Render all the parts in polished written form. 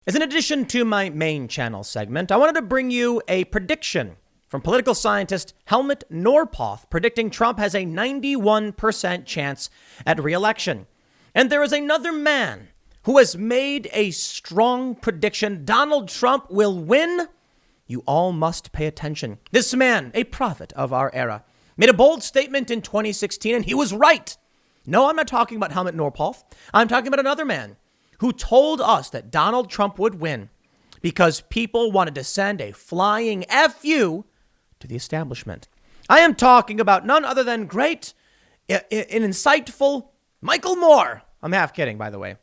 As an addition to my main channel segment, I wanted to bring you a prediction from political scientist Helmut Norpoth predicting Trump has a 91% chance at re-election. And there is another man who has made a strong prediction. Donald Trump will win. You all must pay attention. This man, a prophet of our era, made a bold statement in 2016, and he was right. No, I'm not talking about Helmut Norpoth. I'm talking about another man who told us that Donald Trump would win because people wanted to send a flying FU to the establishment. I am talking about none other than great, insightful Michael Moore. I'm half kidding, by the way.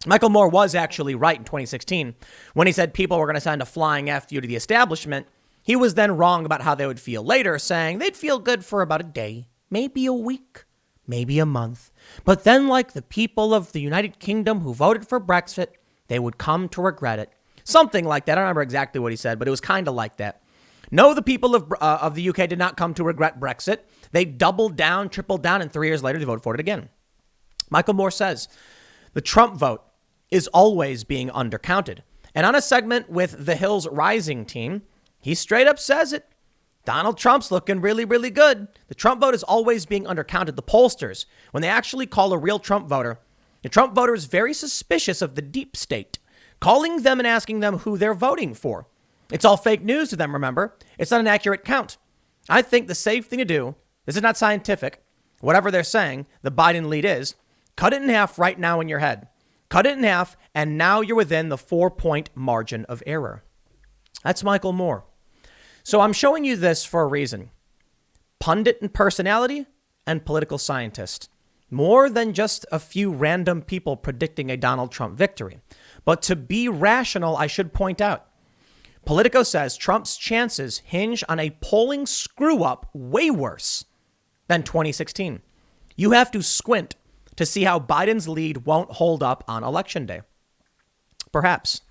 Michael Moore was actually right in 2016 when he said people were going to send a flying FU to the establishment. He was then wrong about how they would feel later, saying they'd feel good for about a day, maybe a week, maybe a month. But then, like the people of the United Kingdom who voted for Brexit, they would come to regret it. Something like that. I don't remember exactly what he said, but it was kind of like that. No, the people of the UK did not come to regret Brexit. They doubled down, tripled down, and 3 years later, they voted for it again. Michael Moore says the Trump vote is always being undercounted. And on a segment with the Hills Rising team, he straight up says it. Donald Trump's looking really, really good. The Trump vote is always being undercounted. The pollsters, when they actually call a real Trump voter, the Trump voter is very suspicious of the deep state, calling them and asking them who they're voting for. It's all fake news to them, remember? It's not an accurate count. I think the safe thing to do, this is not scientific, whatever they're saying, the Biden lead is, cut it in half right now in your head. Cut it in half, and now you're within the 4-point margin of error. That's Michael Moore. So I'm showing you this for a reason. Pundit and personality and political scientist. More than just a few random people predicting a Donald Trump victory. But to be rational, I should point out, Politico says Trump's chances hinge on a polling screw-up way worse than 2016. You have to squint to see how Biden's lead won't hold up on election day. Perhaps.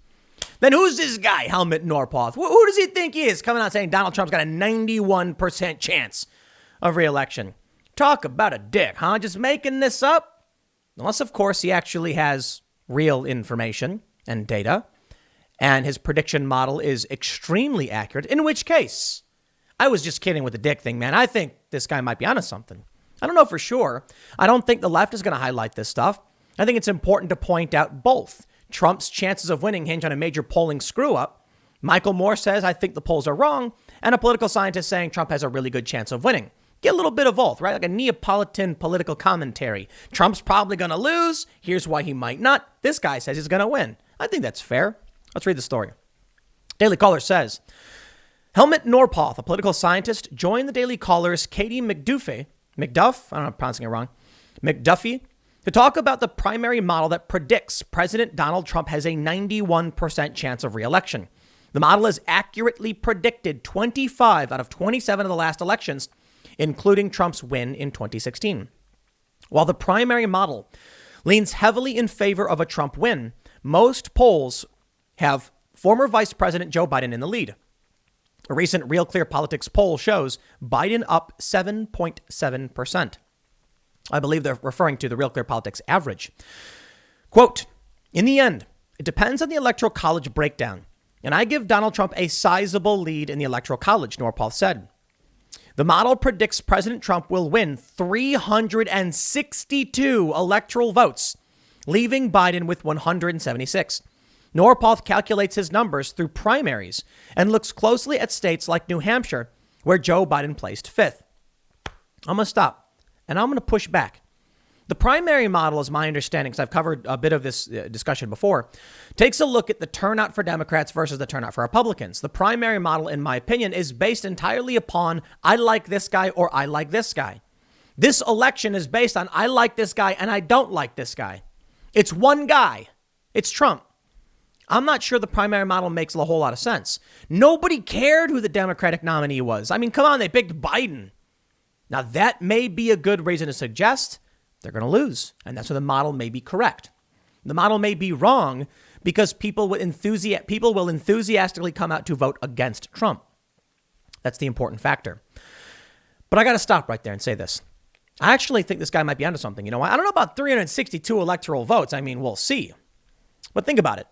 Then who's this guy, Helmut Norpoth? Who does he think he is, coming out saying Donald Trump's got a 91% chance of re-election? Talk about a dick, huh? Just making this up? Unless, of course, he actually has real information and data, and his prediction model is extremely accurate, in which case, I was just kidding with the dick thing, man. I think this guy might be onto something. I don't know for sure. I don't think the left is going to highlight this stuff. I think it's important to point out both. Trump's chances of winning hinge on a major polling screw-up. Michael Moore says, I think the polls are wrong. And a political scientist saying Trump has a really good chance of winning. Get a little bit of both, right? Like a Neapolitan political commentary. Trump's probably going to lose. Here's why he might not. This guy says he's going to win. I think that's fair. Let's read the story. Daily Caller says, Helmut Norpoth, a political scientist, joined the Daily Caller's Katie McDuffie, I don't know if I'm pronouncing it wrong, McDuffie, to talk about the primary model that predicts President Donald Trump has a 91% chance of re-election. The model has accurately predicted 25 out of 27 of the last elections, including Trump's win in 2016. While the primary model leans heavily in favor of a Trump win, most polls have former Vice President Joe Biden in the lead. A recent Real Clear Politics poll shows Biden up 7.7%. I believe they're referring to the Real Clear Politics average. Quote, in the end, it depends on the Electoral College breakdown, and I give Donald Trump a sizable lead in the Electoral College, Norpoth said. The model predicts President Trump will win 362 electoral votes, leaving Biden with 176. Norpoth calculates his numbers through primaries and looks closely at states like New Hampshire, where Joe Biden placed fifth. I'm going to stop and I'm going to push back. The primary model, is my understanding, because I've covered a bit of this discussion before, takes a look at the turnout for Democrats versus the turnout for Republicans. The primary model, in my opinion, is based entirely upon I like this guy or I like this guy. This election is based on I like this guy and I don't like this guy. It's one guy. It's Trump. I'm not sure the primary model makes a whole lot of sense. Nobody cared who the Democratic nominee was. I mean, come on, they picked Biden. Now, that may be a good reason to suggest they're going to lose. And that's where the model may be correct. The model may be wrong because people will enthusiastically come out to vote against Trump. That's the important factor. But I got to stop right there and say this. I actually think this guy might be onto something. You know, I don't know about 362 electoral votes. I mean, we'll see. But think about it.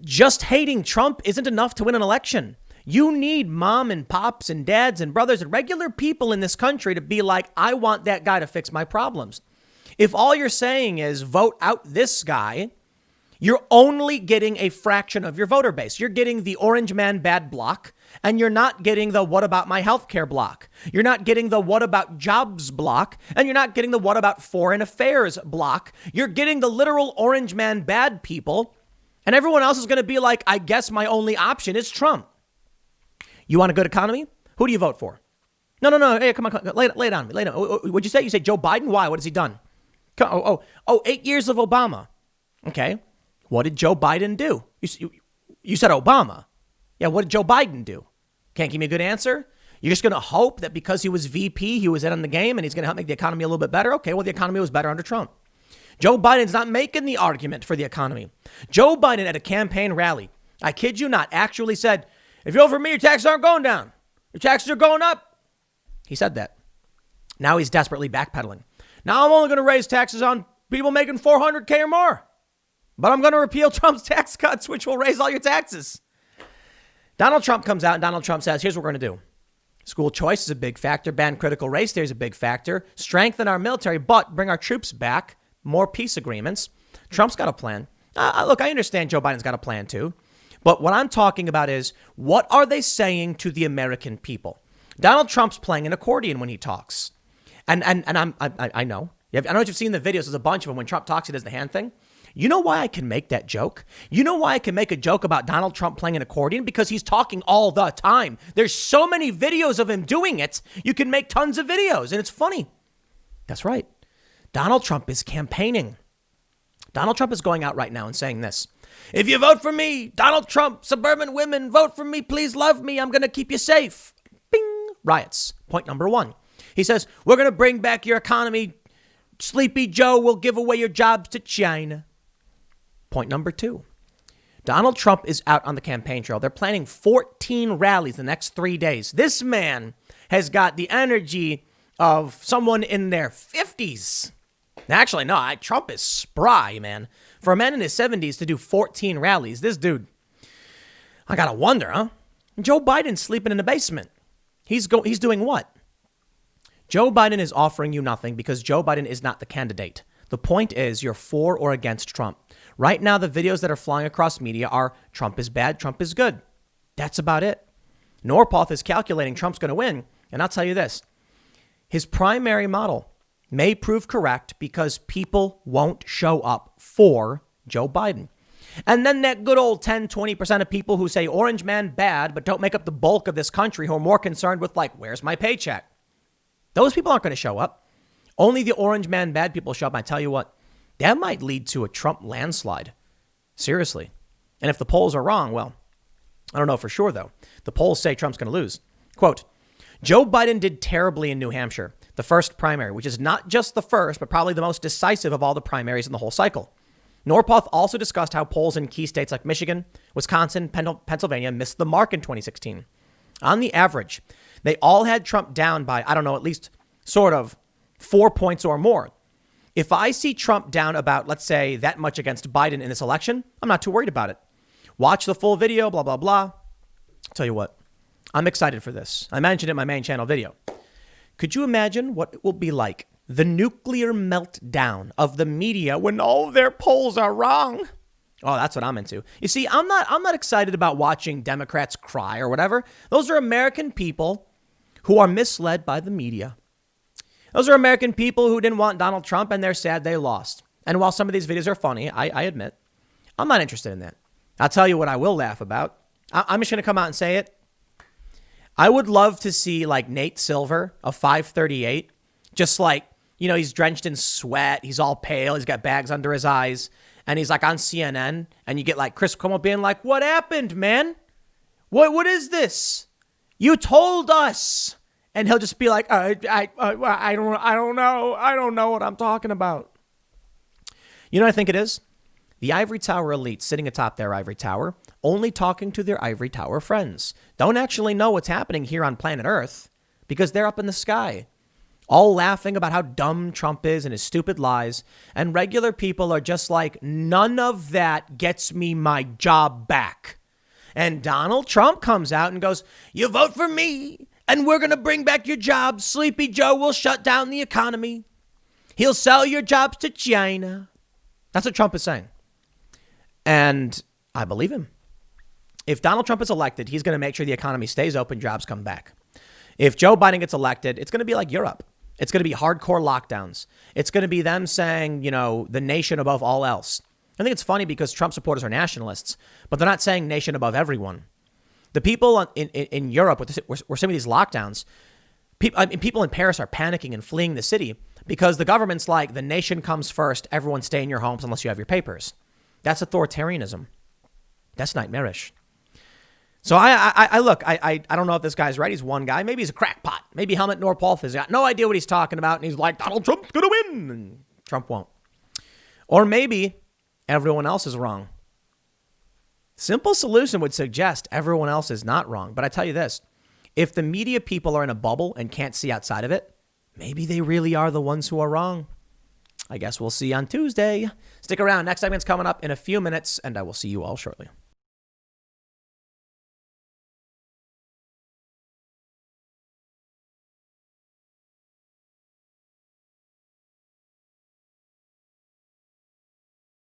Just hating Trump isn't enough to win an election. You need mom and pops and dads and brothers and regular people in this country to be like, I want that guy to fix my problems. If all you're saying is vote out this guy, you're only getting a fraction of your voter base. You're getting the orange man bad block, and you're not getting the what about my healthcare block. You're not getting the what about jobs block, and you're not getting the what about foreign affairs block. You're getting the literal orange man bad people, and everyone else is going to be like, I guess my only option is Trump. You want a good economy? Who do you vote for? No. Hey, come on. Lay it on me. Lay it on. What'd you say? You say Joe Biden? Why? What has he done? 8 years of Obama. Okay. What did Joe Biden do? You said Obama. Yeah, what did Joe Biden do? Can't give me a good answer? You're just going to hope that because he was VP, he was in on the game and he's going to help make the economy a little bit better? Okay, well, the economy was better under Trump. Joe Biden's not making the argument for the economy. Joe Biden at a campaign rally, I kid you not, actually said, if you vote for me, your taxes aren't going down. Your taxes are going up. He said that. Now he's desperately backpedaling. Now I'm only going to raise taxes on people making $400K or more. But I'm going to repeal Trump's tax cuts, which will raise all your taxes. Donald Trump comes out and Donald Trump says, here's what we're going to do. School choice is a big factor. Ban critical race theory is a big factor. Strengthen our military, but bring our troops back. More peace agreements. Trump's got a plan. Look, I understand Joe Biden's got a plan too. But what I'm talking about is, what are they saying to the American people? Donald Trump's playing an accordion when he talks. And I know. I don't know if you've seen the videos. There's a bunch of them. When Trump talks, he does the hand thing. You know why I can make that joke? You know why I can make a joke about Donald Trump playing an accordion? Because he's talking all the time. There's so many videos of him doing it. You can make tons of videos, and it's funny. That's right. Donald Trump is campaigning. Donald Trump is going out right now and saying this. If you vote for me, Donald Trump, suburban women, vote for me, please love me. I'm going to keep you safe. Bing. Riots. Point number one. He says, we're going to bring back your economy. Sleepy Joe will give away your jobs to China. Point number two. Donald Trump is out on the campaign trail. They're planning 14 rallies the next 3 days. This man has got the energy of someone in their 50s. Actually, no, Trump is spry, man. For a man in his 70s to do 14 rallies, this dude, I gotta wonder, huh? Joe Biden's sleeping in the basement. He's doing what? Joe Biden is offering you nothing because Joe Biden is not the candidate. The point is you're for or against Trump. Right now, the videos that are flying across media are Trump is bad, Trump is good. That's about it. Norpoth is calculating Trump's going to win. And I'll tell you this. His primary model may prove correct because people won't show up for Joe Biden. And then that good old 10, 20% of people who say orange man bad, but don't make up the bulk of this country, who are more concerned with like, where's my paycheck? Those people aren't going to show up. Only the orange man bad people show up. I tell you what, that might lead to a Trump landslide. Seriously. And if the polls are wrong, well, I don't know for sure, though. The polls say Trump's going to lose. Quote, Joe Biden did terribly in New Hampshire, the first primary, which is not just the first, but probably the most decisive of all the primaries in the whole cycle. Norpoth also discussed how polls in key states like Michigan, Wisconsin, Pennsylvania missed the mark in 2016. On the average, they all had Trump down by, I don't know, at least sort of 4 points or more. If I see Trump down about, let's say, that much against Biden in this election, I'm not too worried about it. Watch the full video, blah, blah, blah. Tell you what, I'm excited for this. I mentioned it in my main channel video. Could you imagine what it will be like? The nuclear meltdown of the media when all their polls are wrong. Oh, that's what I'm into. You see, I'm not excited about watching Democrats cry or whatever. Those are American people who are misled by the media. Those are American people who didn't want Donald Trump and they're sad they lost. And while some of these videos are funny, I admit, I'm not interested in that. I'll tell you what I will laugh about. I'm just going to come out and say it. I would love to see like Nate Silver of 538, just like, you know, he's drenched in sweat. He's all pale. He's got bags under his eyes. And he's like on CNN. And you get like Chris Cuomo being like, what happened, man? What is this? You told us. And he'll just be like, I don't know. I don't know what I'm talking about. You know what I think it is? The ivory tower elite sitting atop their ivory tower, only talking to their ivory tower friends. Don't actually know what's happening here on planet Earth because they're up in the sky. all laughing about how dumb Trump is and his stupid lies. And regular people are just like, none of that gets me my job back. And Donald Trump comes out and goes, you vote for me and we're going to bring back your jobs. Sleepy Joe will shut down the economy. He'll sell your jobs to China. That's what Trump is saying. And I believe him. If Donald Trump is elected, he's going to make sure the economy stays open, jobs come back. If Joe Biden gets elected, it's going to be like Europe. It's going to be hardcore lockdowns. It's going to be them saying, the nation above all else. I think it's funny because Trump supporters are nationalists, but they're not saying nation above everyone. The people in Europe, where some of these lockdowns, people in Paris are panicking and fleeing the city because the government's like, the nation comes first. Everyone stay in your homes unless you have your papers. That's authoritarianism. That's nightmarish. So I don't know if this guy's right. He's one guy. Maybe he's a crackpot. Maybe Helmut Norpoth has got no idea what he's talking about. And he's like, Donald Trump's going to win. And Trump won't. Or maybe everyone else is wrong. Simple solution would suggest everyone else is not wrong. But I tell you this, if the media people are in a bubble and can't see outside of it, maybe they really are the ones who are wrong. I guess we'll see on Tuesday. Stick around. Next segment's coming up in a few minutes, and I will see you all shortly.